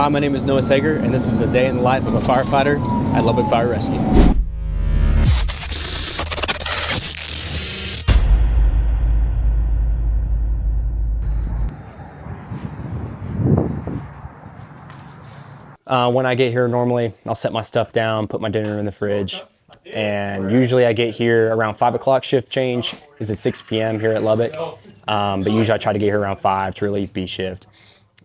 Hi, my name is Noah Sager, and this is a day in the life of a firefighter at Lubbock Fire Rescue. When I get here, normally I'll set my stuff down, put my dinner in the fridge, and usually I get here around 5 o'clock. Shift change is at 6 p.m. here at Lubbock, but usually I try to get here around 5 to relieve B shift.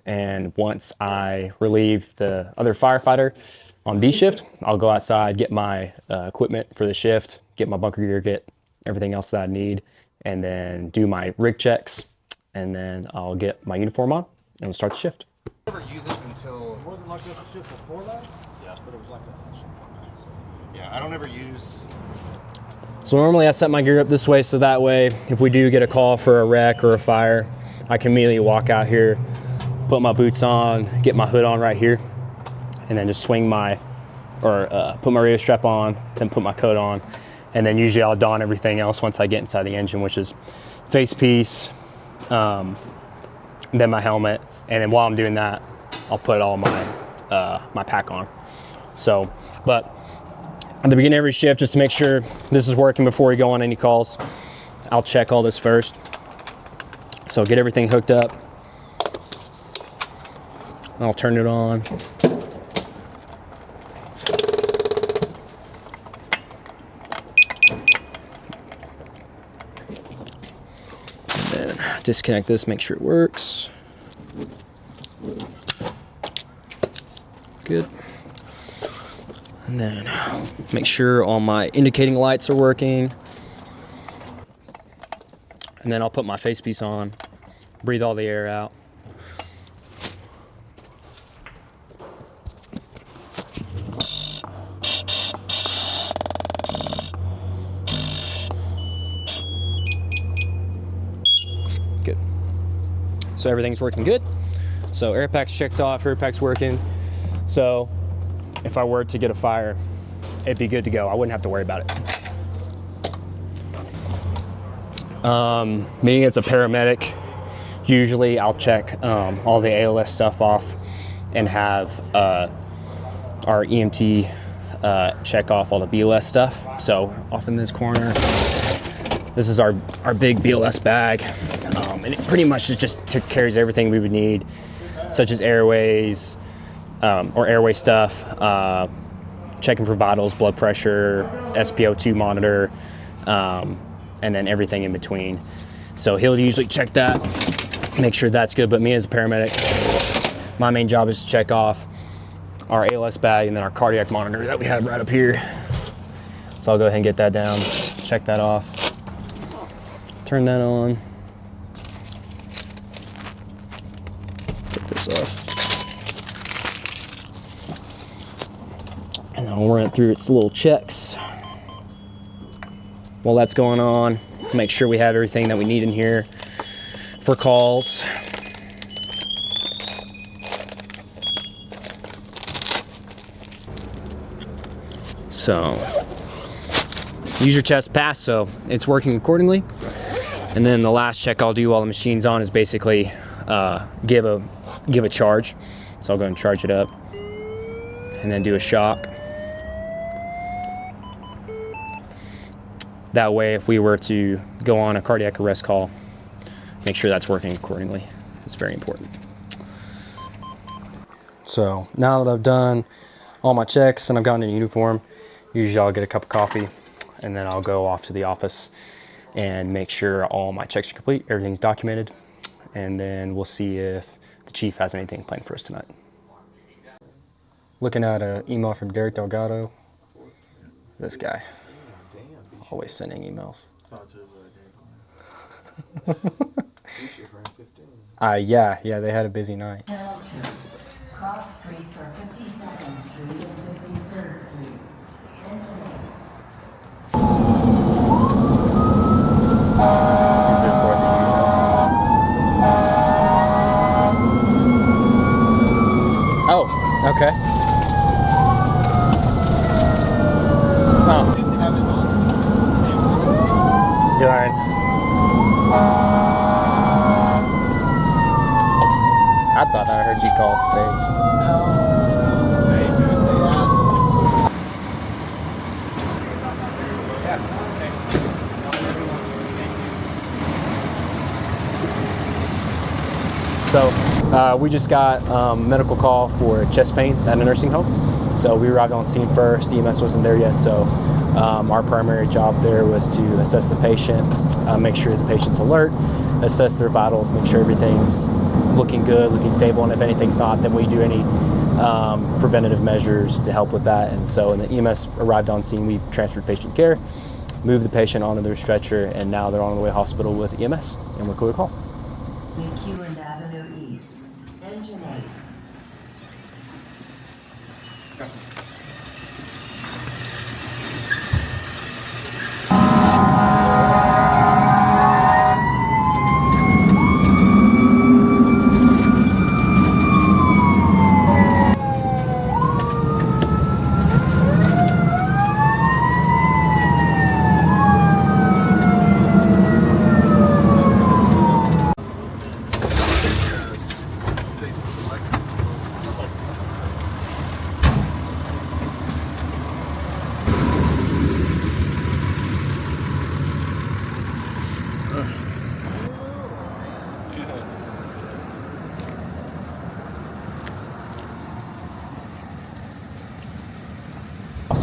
And once I relieve the other firefighter on B shift, I'll go outside, get my equipment for the shift, get my bunker gear, get everything else that I need, and then do my rig checks, and then I'll get my uniform on and we'll start the shift. Never use it until... It wasn't like that the shift before last? Yeah, but it was like that last shift. Yeah, I don't ever use... So normally I set my gear up this way, so that way if we do get a call for a wreck or a fire, I can immediately walk out here, put my boots on, get my hood on right here, and then just swing my, put my radio strap on, then put my coat on, and then usually I'll don everything else once I get inside the engine, which is face piece, then my helmet, and then while I'm doing that, I'll put all my my pack on. So, but at the beginning of every shift, just to make sure this is working before we go on any calls, I'll check all this first. So get everything hooked up. I'll turn it on. And then disconnect this, make sure it works. Good. And then make sure all my indicating lights are working. And then I'll put my face piece on, breathe all the air out. Good. So everything's working good. So air pack's checked off, air pack's working. So if I were to get a fire, it'd be good to go. I wouldn't have to worry about it. Me as a paramedic, usually I'll check all the ALS stuff off and have our EMT check off all the BLS stuff. So off in this corner, this is our big BLS bag, and it pretty much just carries everything we would need, such as airways, or airway stuff, checking for vitals, blood pressure, SpO2 monitor, and then everything in between. So he'll usually check that, make sure that's good. But me as a paramedic, my main job is to check off our ALS bag and then our cardiac monitor that we have right up here. So I'll go ahead and get that down, check that off, turn that on, take this off. And I'll run it through its little checks. While that's going on, make sure we have everything that we need in here for calls. So, user test passed, so it's working accordingly. And then the last check I'll do while the machine's on is basically give a charge. So I'll go and charge it up, and then do a shock. That way, if we were to go on a cardiac arrest call, make sure that's working accordingly. It's very important. So now that I've done all my checks and I've gotten in uniform, usually I'll get a cup of coffee and then I'll go off to the office and make sure all my checks are complete, everything's documented, and then we'll see if the chief has anything planned for us tonight. Looking at an email from Derek Delgado. This guy. Always sending emails. Yeah, they had a busy night. Cross streets are 52nd Street and 53rd Street. Is it for the user? Oh, okay. Oh. Darn. I thought I heard you call. call stage. So we just got medical call for chest pain at a nursing home. So we arrived on scene first. EMS wasn't there yet, so our primary job there was to assess the patient, make sure the patient's alert, assess their vitals, make sure everything's looking good, looking stable, and if anything's not, then we do any preventative measures to help with that. And so when the EMS arrived on scene, we transferred patient care, moved the patient onto their stretcher, and now they're on the way to hospital with EMS, and we're clear to call. McEwen Avenue East. Engine 8.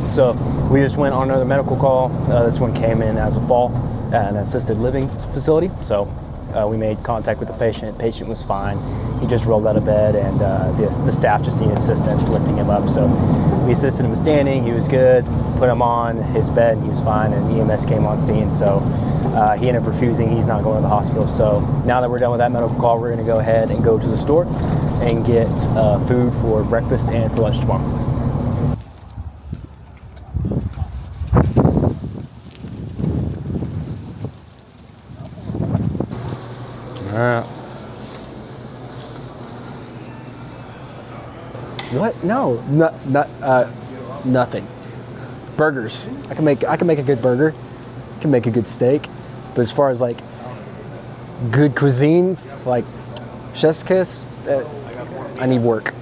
So we just went on another medical call. This one came in as a fall at an assisted living facility. So we made contact with the patient. Patient was fine. He just rolled out of bed, and the staff just needed assistance lifting him up. So we assisted him standing. He was good. Put him on his bed, and he was fine. And EMS came on scene. So he ended up refusing. He's not going to the hospital. So now that we're done with that medical call, we're going to go ahead and go to the store and get food for breakfast and for lunch tomorrow. What? No, nothing. Burgers. I can make a good burger. I can make a good steak. But as far as like good cuisines, like chef's kiss, I need work.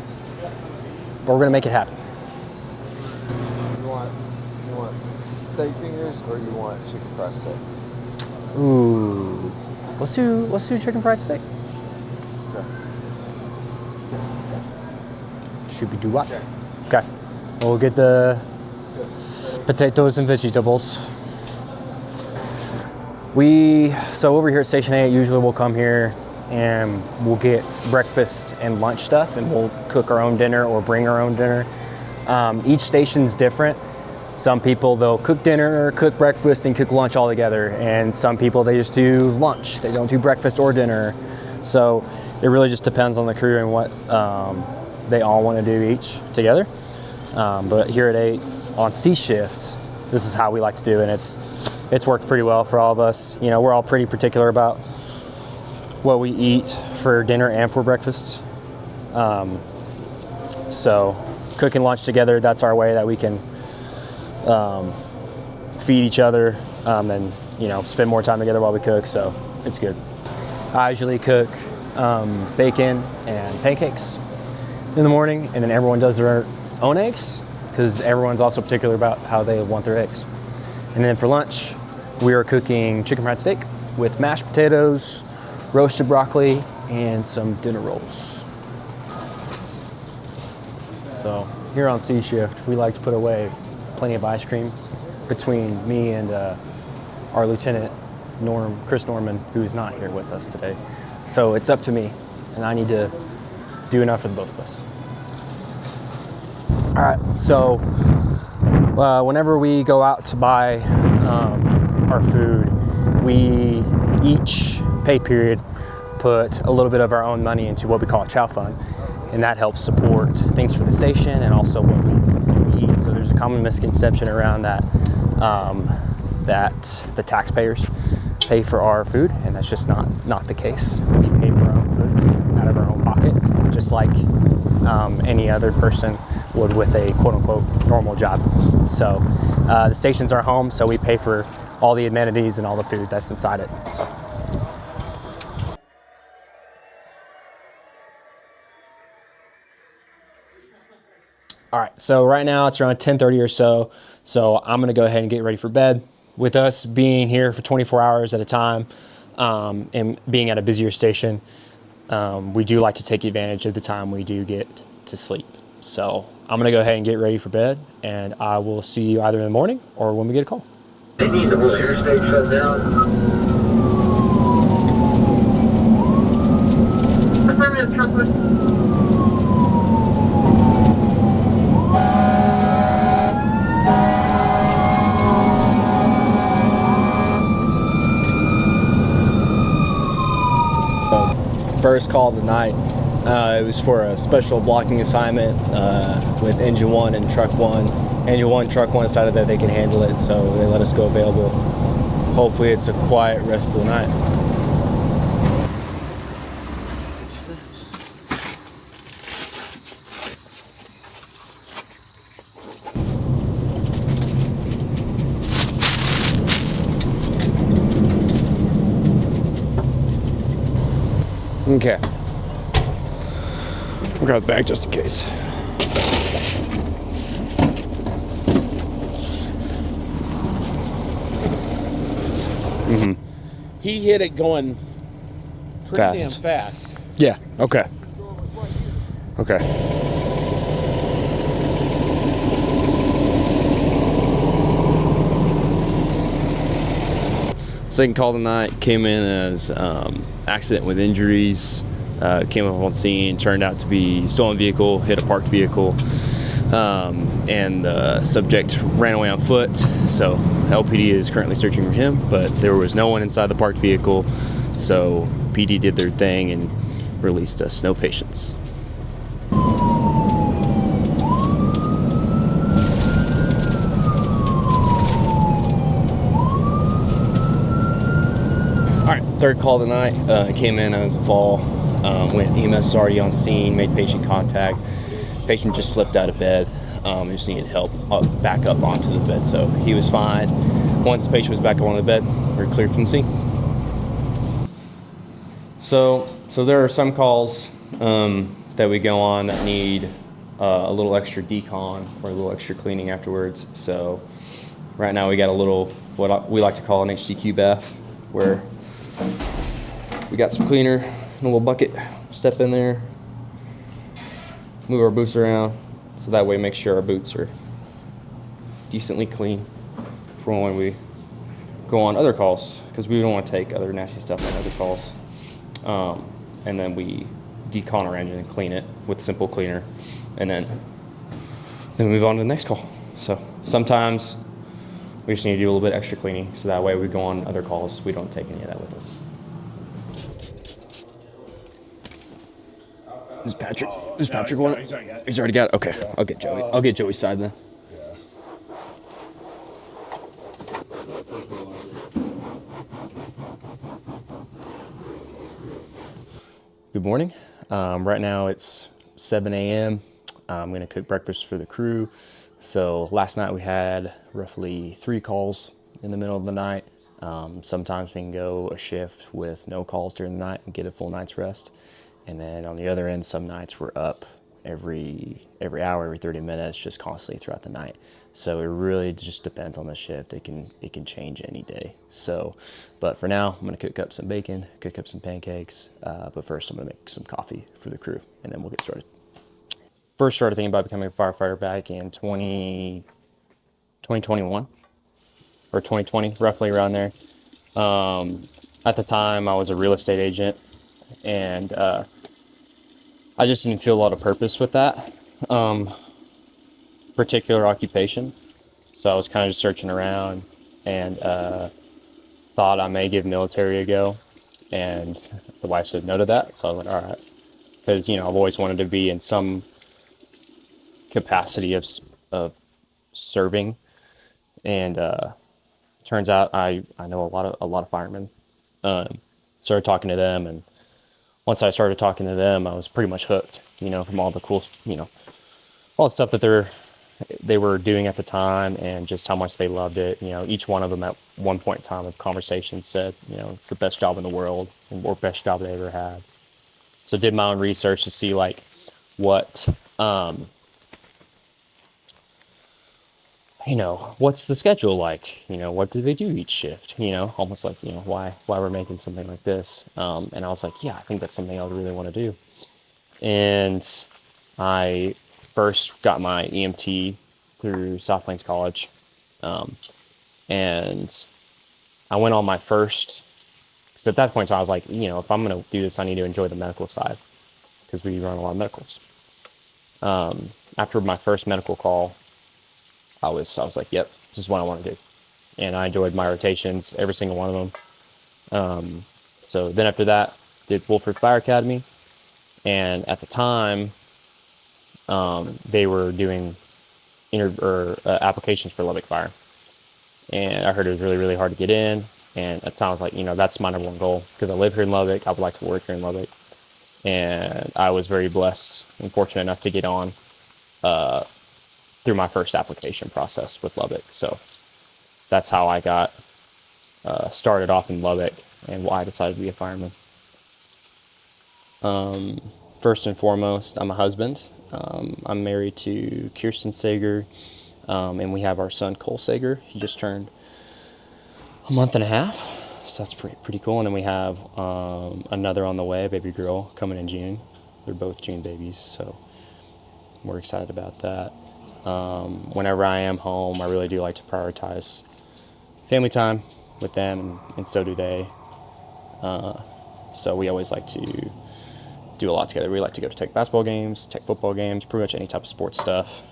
But we're gonna make it happen. You want steak fingers or you want chicken fried steak? Ooh, let's do chicken fried steak. Should we do what? Okay. We'll get the potatoes and vegetables. So over here at Station 8, usually we'll come here and we'll get breakfast and lunch stuff, and we'll cook our own dinner or bring our own dinner. Each station's different. Some people, they'll cook dinner or cook breakfast and cook lunch all together. And some people, they just do lunch. They don't do breakfast or dinner. So it really just depends on the crew and what they all want to do each together. But here at 8 on C shift, this is how we like to do it. And it's worked pretty well for all of us. You know, we're all pretty particular about what we eat for dinner and for breakfast. So cooking lunch together, that's our way that we can feed each other and, you know, spend more time together while we cook. So it's good. I usually cook bacon and pancakes in the morning, and then everyone does their own eggs because everyone's also particular about how they want their eggs. And then for lunch, we are cooking chicken fried steak with mashed potatoes, roasted broccoli, and some dinner rolls. So here on C shift, we like to put away plenty of ice cream between me and our lieutenant, Chris Norman, who's not here with us today. So it's up to me, and I need to do enough for the both of us. All right, so whenever we go out to buy our food, we each pay period put a little bit of our own money into what we call a chow fund, and that helps support things for the station and also what we eat. So there's a common misconception around that that the taxpayers pay for our food, and that's just not the case. We pay for our own food out of our own pocket, just like any other person would with a quote-unquote normal job. So the station's our home, so we pay for all the amenities and all the food that's inside it. So. All right, so right now it's around 10:30 or so. So I'm gonna go ahead and get ready for bed. With us being here for 24 hours at a time, and being at a busier station, we do like to take advantage of the time we do get to sleep. So I'm gonna go ahead and get ready for bed, and I will see you either in the morning or when we get a call. They need the whole interstate shut down. Affirmative, trustworthy. First call of the night. It was for a special blocking assignment with Engine 1 and Truck 1. Engine 1, Truck 1 decided that they can handle it, so they let us go available. Hopefully it's a quiet rest of the night. Okay. We'll grab the bag just in case. He hit it going pretty Fast. damn fast. Yeah, okay. Okay. Second call of the night came in as accident with injuries. Came up on scene, turned out to be stolen vehicle, hit a parked vehicle, and the subject ran away on foot. So LPD is currently searching for him, but there was no one inside the parked vehicle. So PD did their thing and released us. No patients. All right, third call of the night came in as a fall. Went EMS is already on scene, made patient contact. Patient just slipped out of bed. Just needed help back up onto the bed, so he was fine. Once the patient was back up on the bed, we were cleared from the scene. So there are some calls that we go on that need a little extra decon or a little extra cleaning afterwards. So right now we got a little, what we like to call an HCQ bath, where we got some cleaner in a little bucket, step in there, move our boots around, so that way make sure our boots are decently clean for when we go on other calls, because we don't want to take other nasty stuff on other calls. And then we decon our engine and clean it with simple cleaner, and then move on to the next call. So sometimes we just need to do a little bit extra cleaning, so that way we go on other calls, we don't take any of that with us. Is Patrick one? He's already got it. Okay, yeah. I'll get Joey. I'll get Joey's side then. Yeah. Good morning. Right now it's 7 a.m. I'm gonna cook breakfast for the crew. So last night we had roughly 3 calls in the middle of the night. Sometimes we can go a shift with no calls during the night and get a full night's rest. And then on the other end, some nights we're up every hour, every 30 minutes, just constantly throughout the night. So it really just depends on the shift. It can change any day. So, but for now, I'm gonna cook up some bacon, cook up some pancakes. But first I'm gonna make some coffee for the crew, and then we'll get started. First started thinking about becoming a firefighter back in 2021 or 2020, roughly around there. At the time I was a real estate agent, and I just didn't feel a lot of purpose with that particular occupation. So I was kind of just searching around, and thought I may give military a go, and the wife said no to that. So I was like, all right, because I've always wanted to be in some capacity of serving, and turns out I know a lot of firemen. Started talking to them, and once I started talking to them, I was pretty much hooked, from all the cool, all the stuff that they were doing at the time, and just how much they loved it. Each one of them at one point in time of conversation said, it's the best job in the world, or best job they ever had. So did my own research to see what what's the schedule like? What do they do each shift? Almost like, why we're making something like this. And I was like, yeah, I think that's something I would really want to do. And I first got my EMT through South Plains College. And I went on my first, because at that point in time, I was like, if I'm going to do this, I need to enjoy the medical side, because we run a lot of medicals. After my first medical call, I was like, yep, this is what I want to do. And I enjoyed my rotations, every single one of them. So then after that, did Wolford Fire Academy. And at the time, they were doing applications for Lubbock Fire. And I heard it was really, really hard to get in. And at the time, I was like, that's my number one goal, because I live here in Lubbock. I would like to work here in Lubbock. And I was very blessed and fortunate enough to get on through my first application process with Lubbock. So that's how I got started off in Lubbock and why I decided to be a fireman. First and foremost, I'm a husband. I'm married to Kirsten Sager, and we have our son Cole Sager. He just turned a month and a half, so that's pretty cool. And then we have another on the way, a baby girl, coming in June. They're both June babies, so we're excited about that. Whenever I am home, I really do like to prioritize family time with them, and so do they. So we always like to do a lot together. We like to go to tech basketball games, tech football games, pretty much any type of sports stuff.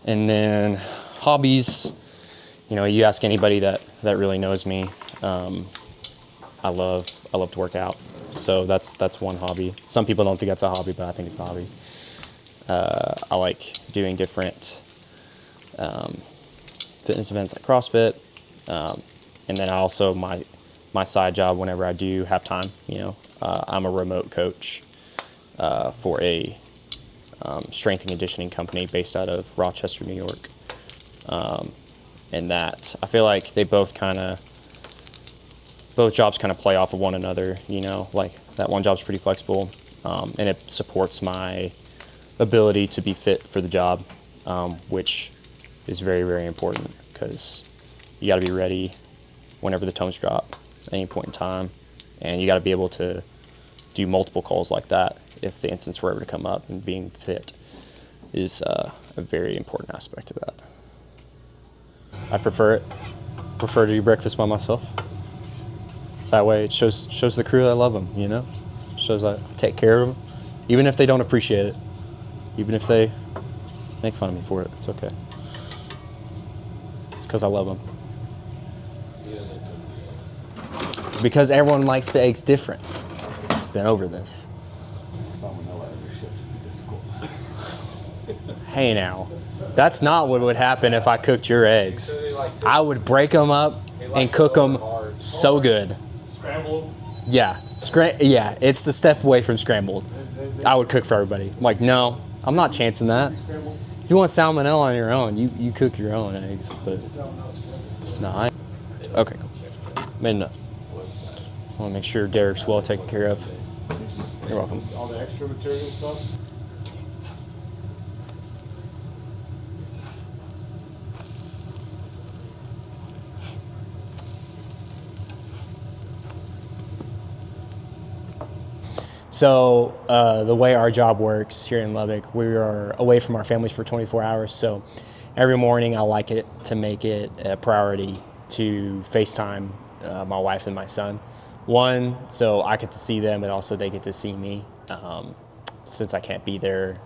And then hobbies, you ask anybody that really knows me, I love to work out. So that's one hobby. Some people don't think that's a hobby, but I think it's a hobby. I like doing different fitness events like CrossFit. And then I also, my side job, whenever I do have time, I'm a remote coach for a strength and conditioning company based out of Rochester, New York. And that, I feel like they both jobs kind of play off of one another, like that one job's pretty flexible, and it supports my ability to be fit for the job, which is very, very important, because you got to be ready whenever the tones drop at any point in time, and you got to be able to do multiple calls like that if the instance were ever to come up, and being fit is a very important aspect of that. I prefer to do breakfast by myself. That way it shows the crew that I love them, shows I take care of them, even if they don't appreciate it, even if they make fun of me for it, it's okay. It's because I love them. Because everyone likes the eggs different. Been over this. Salmonella every shift would be difficult. Hey now, that's not what would happen if I cooked your eggs. I would break them up and cook them so good. Scrambled? Yeah, yeah, it's the step away from scrambled. I would cook for everybody. I'm like, no, I'm not chancing that. If you want salmonella on your own, you cook your own eggs. But it's not. Okay, cool. Made enough. I want to make sure Derek's well taken care of. You're welcome. All the extra material stuff? So the way our job works here in Lubbock, we are away from our families for 24 hours. So every morning I like it to make it a priority to FaceTime my wife and my son. One, so I get to see them, and also they get to see me, since I can't be there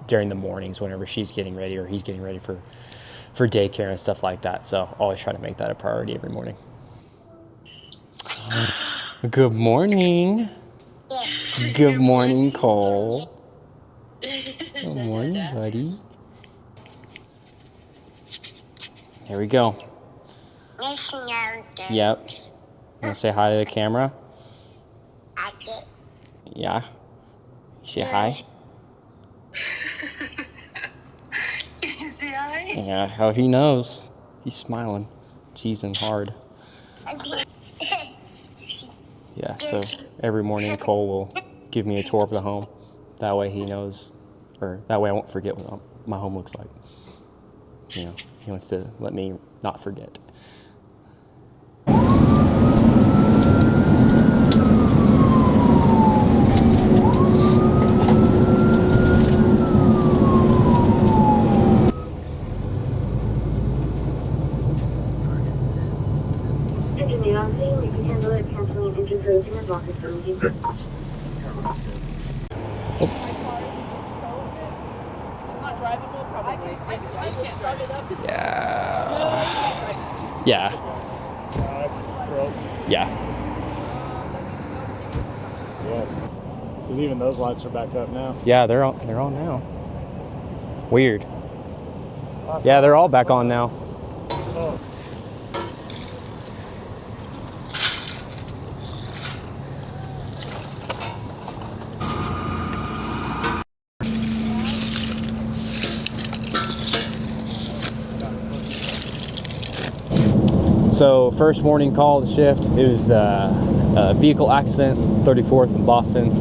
during the mornings whenever she's getting ready or he's getting ready for daycare and stuff like that. So always try to make that a priority every morning. Good morning. Good morning, Cole. Good morning, buddy. Here we go. Yep. You want to say hi to the camera? Yeah. You say hi? Can you say hi? Yeah, oh, he knows. He's smiling, teasing hard. Yeah, so every morning Cole will give me a tour of the home. That way he knows, or that way I won't forget my home looks like. You know, he wants to let me not forget. Yeah. Yeah. Yes. Because even those lights are back up now. Yeah, they're on now. Weird. Yeah, they're all back on now. Oh. So first warning call of the shift, it was a vehicle accident, 34th in Boston.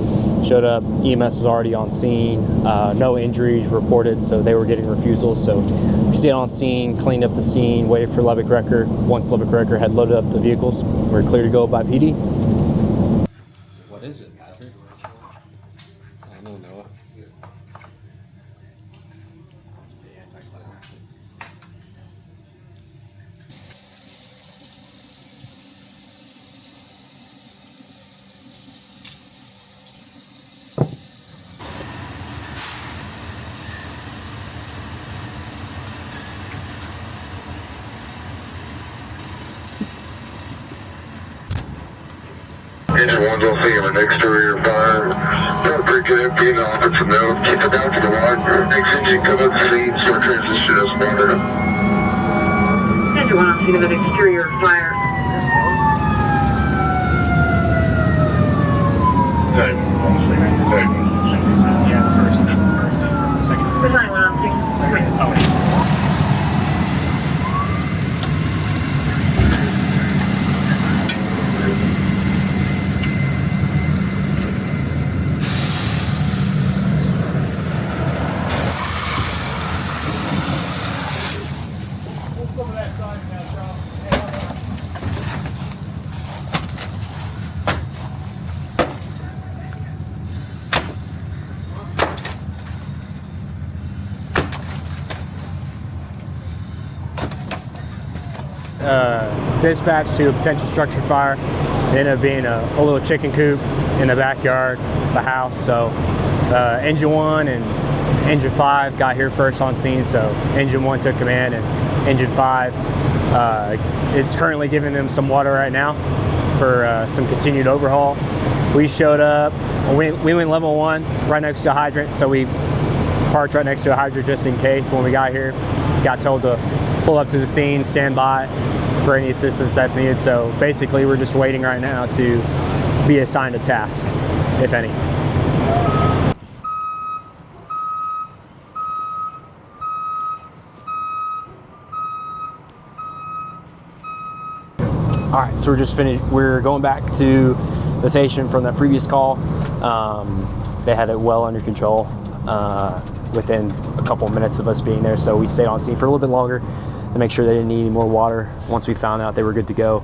Showed up, EMS was already on scene, no injuries reported, so they were getting refusals. So we stayed on scene, cleaned up the scene, waited for Lubbock Wrecker. Once Lubbock Wrecker had loaded up the vehicles, we were clear to go by PD. What is it, Patrick? I don't know. It's pretty anticlimactic. Engine 1's on scene of an exterior fire. Don't break it empty and offer some milk. Keep it down to the line. Next engine come up the scene. Start transition as water. Engine 1 on scene of an exterior fire. Same. Same. Yeah, the first, second. Design 1 on scene. Oh, Dispatch to a potential structure fire. It ended up being a little chicken coop in the backyard of the house. So engine 1 and engine 5 got here first on scene. So engine 1 took command, and engine 5 is currently giving them some water right now for some continued overhaul. We showed up, we went level 1 right next to a hydrant, so we parked right next to a hydrant just in case. When we got here, got told to pull up to the scene, stand by for any assistance that's needed. So basically we're just waiting right now to be assigned a task, if any. All right, so we're just finished. We're going back to the station from that previous call. They had it well under control within a couple of minutes of us being there. So we stayed on scene for a little bit longer to make sure they didn't need any more water. Once we found out they were good to go,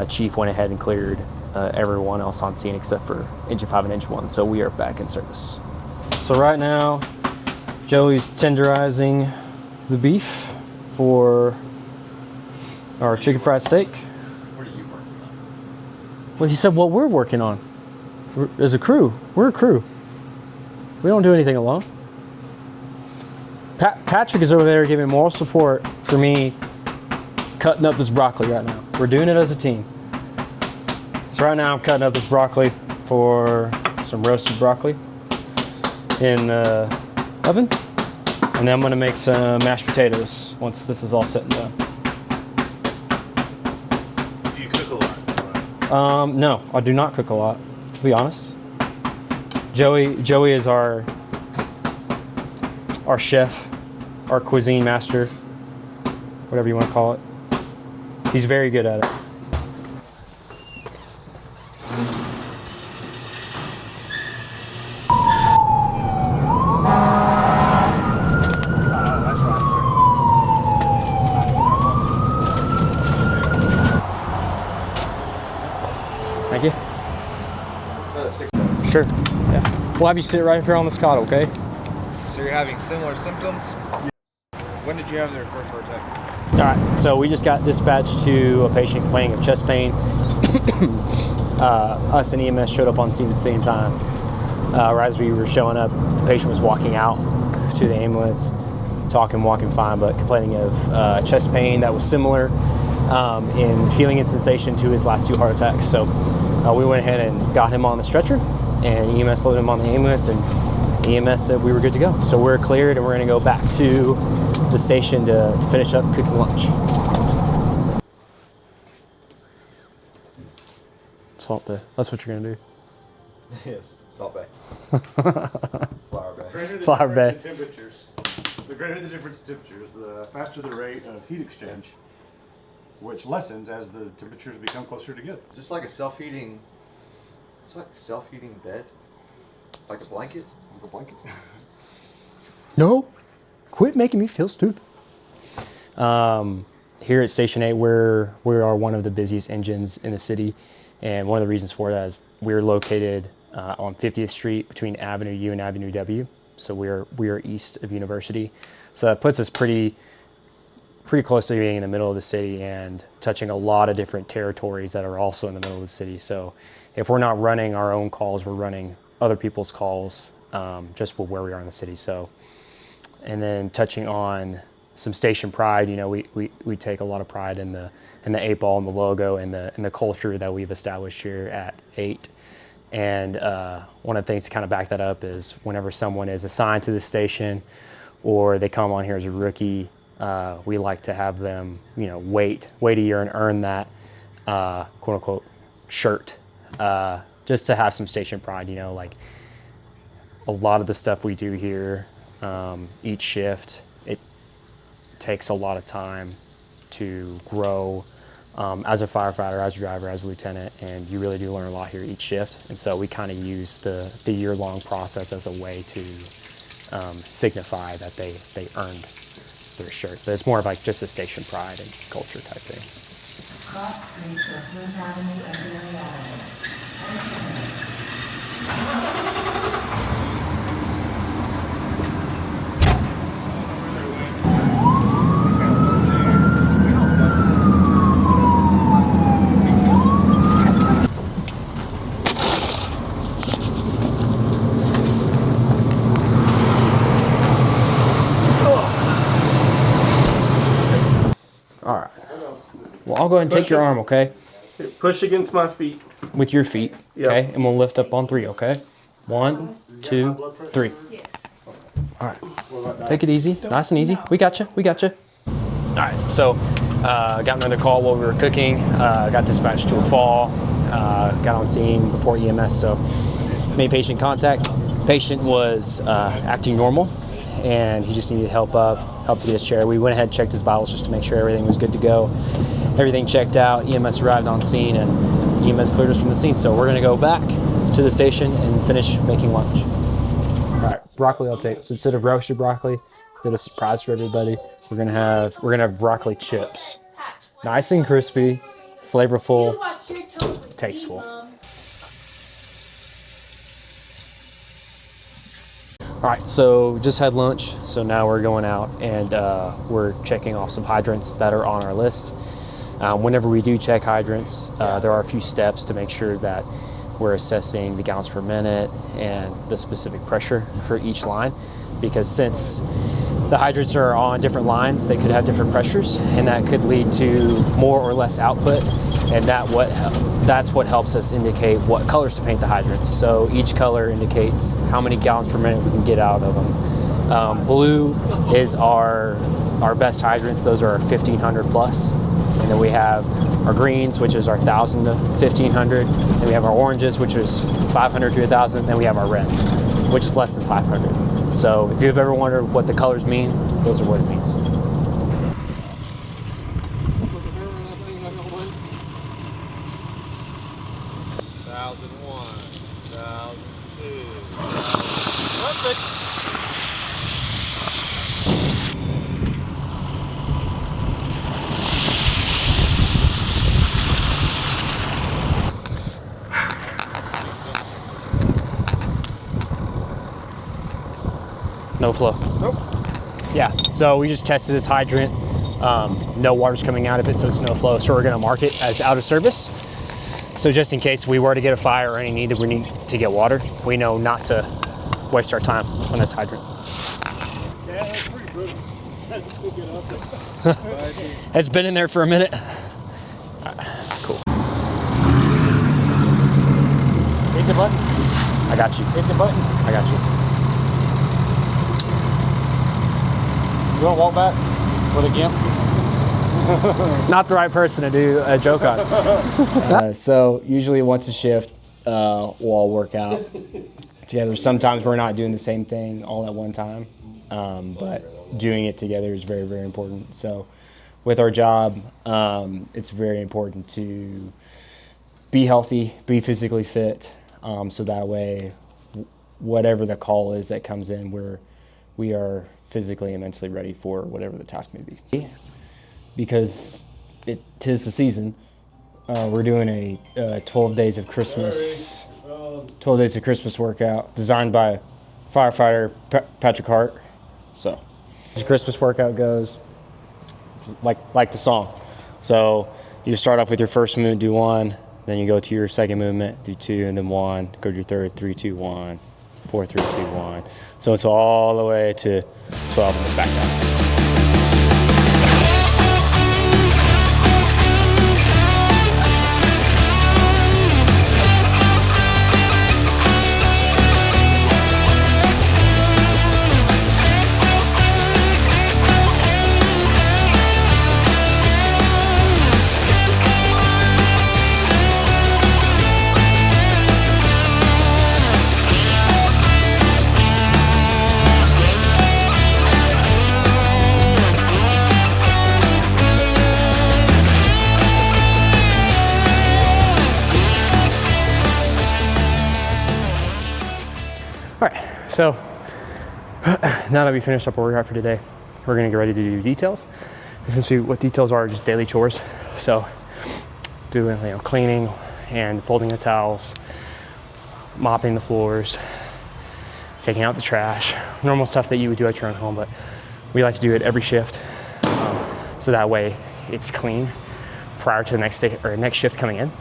Chief went ahead and cleared everyone else on scene except for engine 5 and engine 1. So we are back in service. So right now, Joey's tenderizing the beef for our chicken fried steak. What are you working on? Well, he said what we're working on. As a crew, we're a crew. We don't do anything alone. Patrick is over there giving moral support for me cutting up this broccoli right now. We're doing it as a team. So right now I'm cutting up this broccoli for some roasted broccoli in the oven. And then I'm gonna make some mashed potatoes once this is all set and done. Do you cook a lot? No, I do not cook a lot, to be honest. Joey is our chef, our cuisine master, whatever you want to call it. He's very good at it. Sure. Yeah. We'll have you sit right here on the Scott, okay? So you're having similar symptoms? When did you have their first heart attack? All right. So we just got dispatched to a patient complaining of chest pain. Us and EMS showed up on scene at the same time. Right as we were showing up, the patient was walking out to the ambulance, walking fine, but complaining of chest pain that was similar in feeling and sensation to his last 2 heart attacks. So we went ahead and got him on the stretcher, and EMS loaded him on the ambulance, and EMS said we were good to go. So we're cleared, and we're going to go back to the station to finish up cooking lunch. Salt Bay. That's what you're going to do. Yes, Salt Bay. Flower Bay. Greater the Flower Bay. difference in temperatures. The greater the difference in temperatures, the faster the rate of heat exchange, which lessens as the temperatures become closer together. It's just like a self-heating. It's like a self-heating bed, like a blanket. Like a blanket. No, quit making me feel stupid. Here at Station 8, we are one of the busiest engines in the city, and one of the reasons for that is we're located on 50th Street between Avenue U and Avenue W. So we are east of University, so that puts us pretty close to being in the middle of the city and touching a lot of different territories that are also in the middle of the city. So if we're not running our own calls, we're running other people's calls, just with where we are in the city. So, and then touching on some station pride, you know, we take a lot of pride in the 8-ball and the logo and the culture that we've established here at 8. And one of the things to kind of back that up is whenever someone is assigned to the station or they come on here as a rookie, we like to have them, you know, wait a year and earn that quote unquote shirt, just to have some station pride. You know, like a lot of the stuff we do here, each shift, it takes a lot of time to grow as a firefighter, as a driver, as a lieutenant, and you really do learn a lot here each shift. And so we kind of use the year-long process as a way to signify that they earned their shirt. But it's more of like just a station pride and culture type thing. Cross streets of Fifth Avenue and Berry Avenue. All right. Well, I'll go ahead and take your arm, okay? Push against my feet. With your feet, Yep. okay? And we'll lift up on 3, okay? 1, 2, 3. Yes. All right. Take it easy, nice and easy. We got you. All right. So, got another call while we were cooking. Got dispatched to a fall. Got on scene before EMS. So, made patient contact. Patient was acting normal, and he just needed help to get his chair. We went ahead and checked his vitals just to make sure everything was good to go. Everything checked out. EMS arrived on scene, and EMS cleared us from the scene. So we're gonna go back to the station and finish making lunch. All right, broccoli update. So instead of roasted broccoli, did a surprise for everybody. We're gonna have broccoli chips, nice and crispy, flavorful, tasteful. All right, so just had lunch. So now we're going out and we're checking off some hydrants that are on our list. Whenever we do check hydrants, there are a few steps to make sure that we're assessing the gallons per minute and the specific pressure for each line, because since the hydrants are on different lines, they could have different pressures, and that could lead to more or less output, and that's what helps us indicate what colors to paint the hydrants. So each color indicates how many gallons per minute we can get out of them. Blue is our best hydrants. Those are our 1500 plus. And then we have our greens, which is our 1000 to 1500. Then we have our oranges, which is 500 to 1000. Then we have our reds, which is less than 500. So if you've ever wondered what the colors mean, those are what it means. 1001, 1002. Perfect. No flow. Nope. Yeah, so we just tested this hydrant. No water's coming out of it, so it's no flow. So we're gonna mark it as out of service. So just in case we were to get a fire or any need that we need to get water, we know not to waste our time on this hydrant. Yeah, that's pretty good. It's been in there for a minute. Cool. Hit the button. I got you. Hit the button. I got you. You want to walk back with a gimp? Not the right person to do a joke on. So usually once a shift, we'll all work out together. Sometimes we're not doing the same thing all at one time, but doing it together is very, very important. So with our job, it's very important to be healthy, be physically fit, so that way whatever the call is that comes in, we are physically and mentally ready for whatever the task may be. Because it 'tis the season, we're doing a 12 days of Christmas workout designed by firefighter Patrick Hart. So the Christmas workout goes like the song. So you start off with your first movement, do 1, then you go to your second movement, do 2, and then 1, go to your third, 3, 2, 1, 4, 3, 2, 1. So it's all the way to 12 and then back down. All right, so now that we finished up our workout for today, we're gonna get ready to do details. Essentially what details are just daily chores. So doing cleaning and folding the towels, mopping the floors, taking out the trash, normal stuff that you would do at your own home, but we like to do it every shift. So that way it's clean prior to the next day or next shift coming in.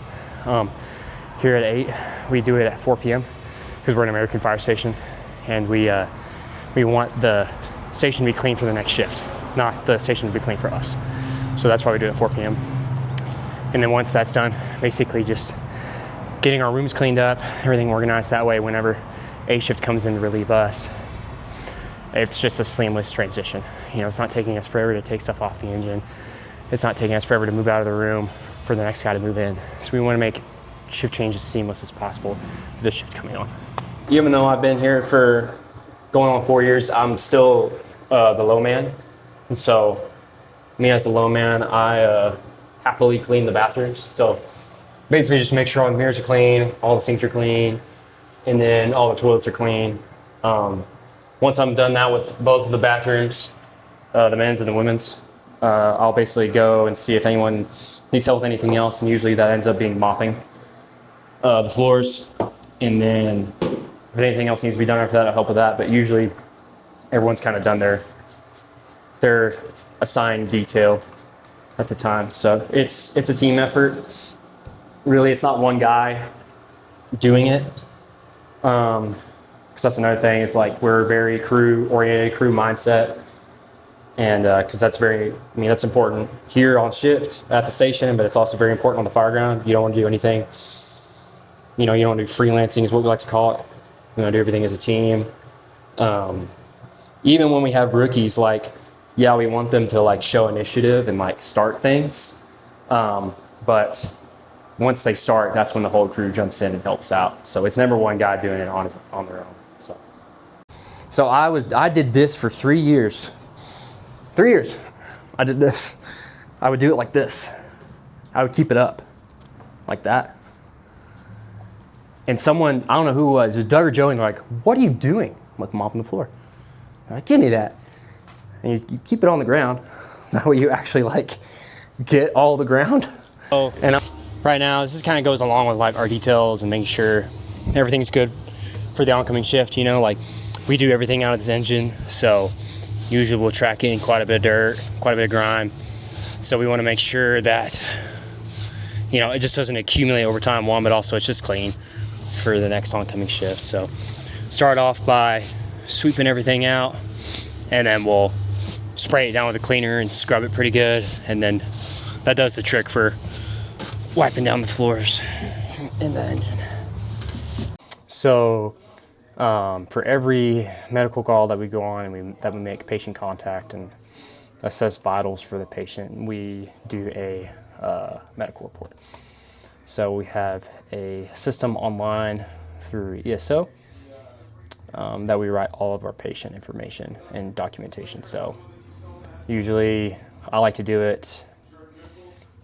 Here at 8, we do it at 4 p.m. because we're an American fire station, and we want the station to be clean for the next shift, not the station to be clean for us. So that's why we do it at 4 p.m. And then once that's done, basically just getting our rooms cleaned up, everything organized that way whenever A shift comes in to relieve us, it's just a seamless transition. It's not taking us forever to take stuff off the engine. It's not taking us forever to move out of the room for the next guy to move in. So we want to make shift change as seamless as possible for the shift coming on. Even though I've been here for going on 4 years, I'm still the low man. And so me as the low man, I happily clean the bathrooms. So basically just make sure all the mirrors are clean, all the sinks are clean, and then all the toilets are clean. Once I'm done that with both of the bathrooms, the men's and the women's, I'll basically go and see if anyone needs help with anything else, and usually that ends up being mopping the floors, and then if anything else needs to be done after that, I'll help with that. But usually everyone's kind of done their assigned detail at the time. So it's a team effort. Really, it's not one guy doing it. Because that's another thing. It's like we're very crew-oriented, crew mindset. And because that's that's important here on shift at the station, but it's also very important on the fire ground. You don't want to do anything, you don't want to do freelancing is what we like to call it. We want to do everything as a team. Even when we have rookies, we want them to show initiative and start things. But once they start, that's when the whole crew jumps in and helps out. So it's never one guy doing it on their own. So I did this for 3 years. 3 years. I did this. I would do it like this. I would keep it up like that. And someone, I don't know who it was Doug or Joey, and they're like, "What are you doing?" I'm like, "Mopping the floor." They're like, "Give me that." And you keep it on the ground. That way you actually get all the ground. Oh, and right now, this just kind of goes along with our details and making sure everything's good for the oncoming shift. we do everything out of this engine, so usually we'll track in quite a bit of dirt, quite a bit of grime. So we want to make sure that, you know, it just doesn't accumulate over time, one, but also it's just clean for the next oncoming shift. So start off by sweeping everything out, and then we'll spray it down with a cleaner and scrub it pretty good, and then that does the trick for wiping down the floors in the engine. So for every medical call that we go on and that we make patient contact and assess vitals for the patient, we do a medical report. So we have a system online through ESO that we write all of our patient information and documentation. So usually I like to do it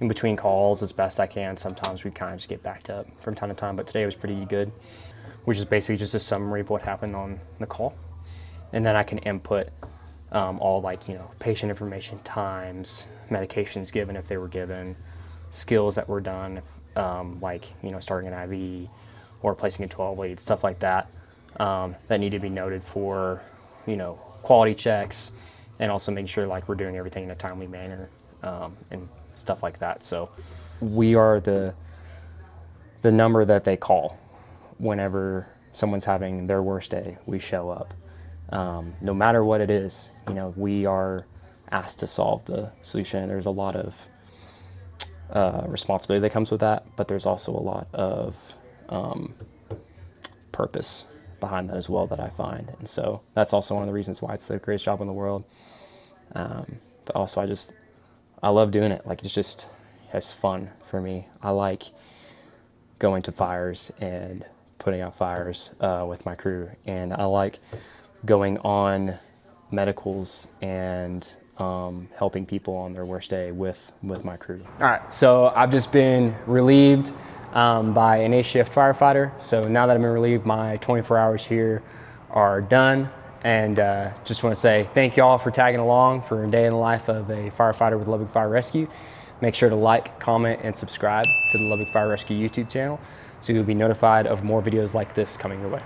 in between calls as best I can. Sometimes we kind of just get backed up from time to time, but today was pretty good, which is basically just a summary of what happened on the call. And then I can input all, like, you know, patient information, times, medications given if they were given, skills that were done, like, you know, starting an IV or placing a 12 lead, stuff like that, that need to be noted for, you know, quality checks, and also making sure like we're doing everything in a timely manner, and stuff like that. So we are the number that they call whenever someone's having their worst day. We show up, no matter what it is. You know, we are asked to solve the solution. There's a lot of responsibility that comes with that, but there's also a lot of purpose behind that as well that I find. And so that's also one of the reasons why it's the greatest job in the world. But also I love doing it. Like, it's fun for me. I like going to fires and putting out fires with my crew, and I like going on medicals and helping people on their worst day with my crew. All right, so I've just been relieved by an 8-shift firefighter. So now that I've been relieved, my 24 hours here are done. And just want to say thank you all for tagging along for a day in the life of a firefighter with Lubbock Fire Rescue. Make sure to like, comment, and subscribe to the Lubbock Fire Rescue YouTube channel so you'll be notified of more videos like this coming your way.